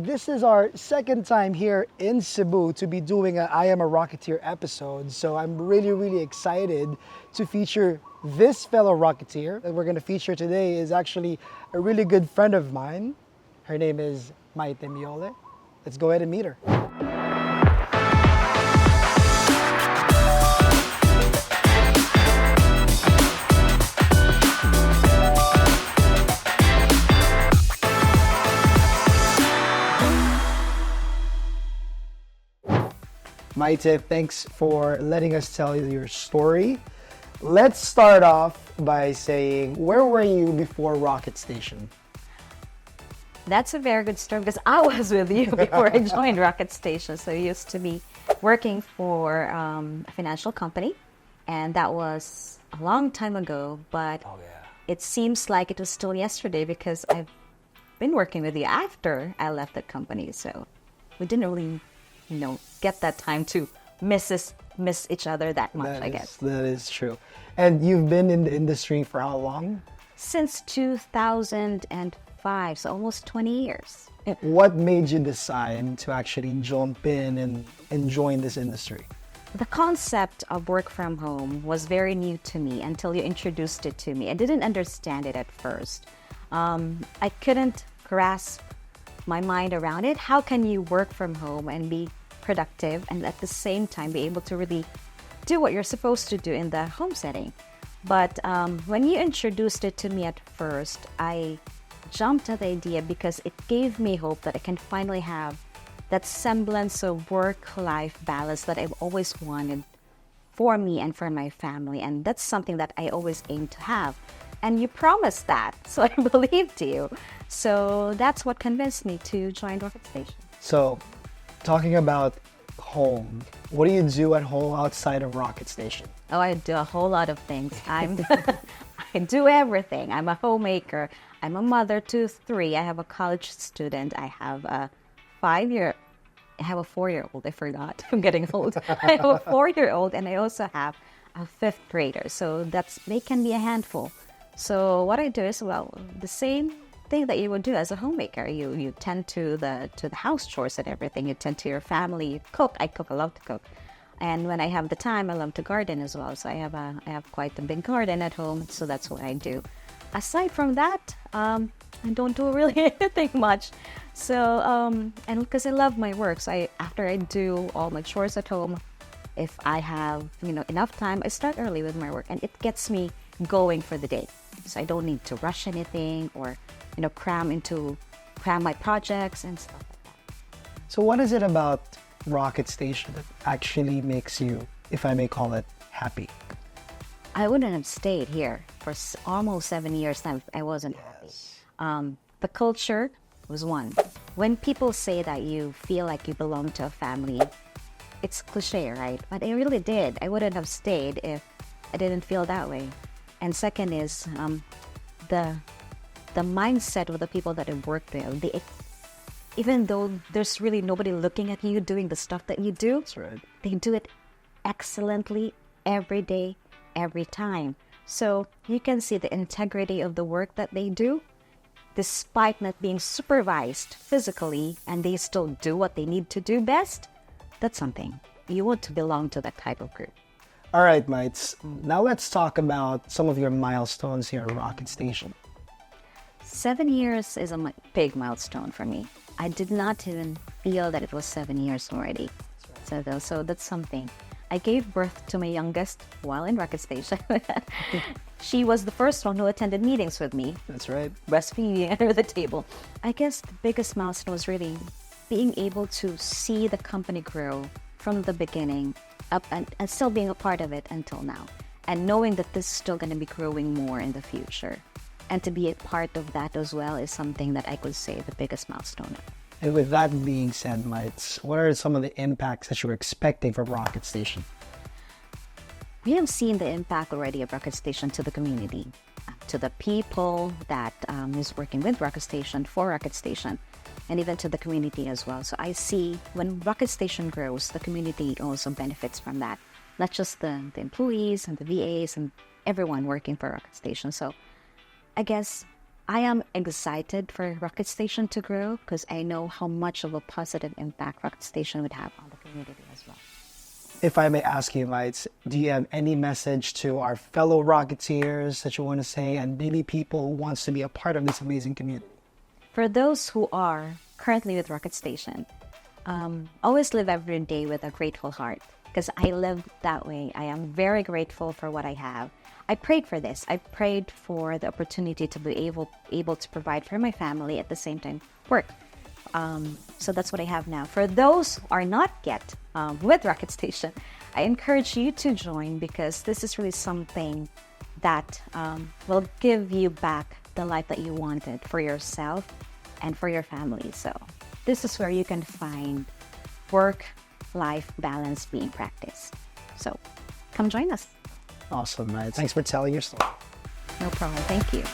this is our second time here in Cebu to be doing a I Am a Rocketeer episode. So I'm really excited to feature this fellow Rocketeer that we're going to feature today is actually a really good friend of mine. Her name is Maite Miole. Let's go ahead and meet her. Maite, thanks for letting us tell you your story. Let's start off by saying, where were you before Rocket Station? That's a very good story because I was with you before I joined Rocket Station. So I used to be working for a financial company, and that was a long time ago, but it seems like it was still yesterday because I've been working with you after I left the company. So we didn't really get that time to miss each other that much, I guess. That is true. And you've been in the industry for how long? Since 2005, so almost 20 years. What made you decide to actually jump in and join this industry? The concept of work from home was very new to me until you introduced it to me. I didn't understand it at first. I couldn't grasp my mind around it. How can you work from home and be productive and at the same time be able to really do what you're supposed to do in the home setting? But when you introduced it to me at first, I jumped at the idea because it gave me hope that I can finally have that semblance of work-life balance that I've always wanted for me and for my family. And that's something that I always aim to have. And you promised that, so I believed you. So that's what convinced me to join Rocket Station. So, talking about home, what do you do at home outside of Rocket Station? Oh, I do a whole lot of things. I do everything. I'm a homemaker. I'm a mother to 3. I have a college student. I have a 4-year-old. I forgot. I'm getting old. I have a 4-year-old, and I also have a 5th grader. So they can be a handful. So what I do is, the same thing that you would do as a homemaker. You tend to the house chores and everything. You tend to your family. You cook. I cook. I love to cook. And when I have the time, I love to garden as well. So I have quite a big garden at home. So that's what I do. Aside from that, I don't do really anything much. So and because I love my work, so after I do all my chores at home, if I have enough time, I start early with my work, and it gets me going for the day. So I don't need to rush anything or cram my projects and stuff like that. So what is it about Rocket Station that actually makes you, if I may call it, happy? I wouldn't have stayed here for almost 7 years now if I wasn't happy. The culture was one. When people say that you feel like you belong to a family, it's cliche, right? But I really did. I wouldn't have stayed if I didn't feel that way. And second is the mindset of the people that I worked with. Even though there's really nobody looking at you doing the stuff that you do, That's right. They do it excellently every day, every time. So you can see the integrity of the work that they do, despite not being supervised physically, and they still do what they need to do best. That's something. You want to belong to that type of group. All right, mates. Now let's talk about some of your milestones here at Rocket Station. 7 years is a big milestone for me. I did not even feel that it was 7 years already. So that's something. I gave birth to my youngest while in Rocket Station. She was the first one who attended meetings with me. That's right. Breastfeeding under the table. I guess the biggest milestone was really being able to see the company grow from the beginning up and still being a part of it until now. And knowing that this is still going to be growing more in the future. And to be a part of that as well is something that I could say the biggest milestone. And with that being said, mates, what are some of the impacts that you're expecting from Rocket Station? We have seen the impact already of Rocket Station to the community, to the people that is working with Rocket Station, for Rocket Station, and even to the community as well. So I see when Rocket Station grows, the community also benefits from that. Not just the employees and the VAs and everyone working for Rocket Station. So I guess I am excited for Rocket Station to grow because I know how much of a positive impact Rocket Station would have on the community as well. If I may ask you, Mites, do you have any message to our fellow Rocketeers that you want to say and maybe people who wants to be a part of this amazing community? For those who are currently with Rocket Station, always live every day with a grateful heart because I live that way. I am very grateful for what I have. I prayed for this. I prayed for the opportunity to be able to provide for my family at the same time work. So that's what I have now. For those who are not yet with Rocket Station, I encourage you to join because this is really something that will give you back the life that you wanted for yourself and for your family. So this is where you can find work-life balance being practiced. So come join us. Awesome, Mites. Thanks for telling your story. No problem. Thank you.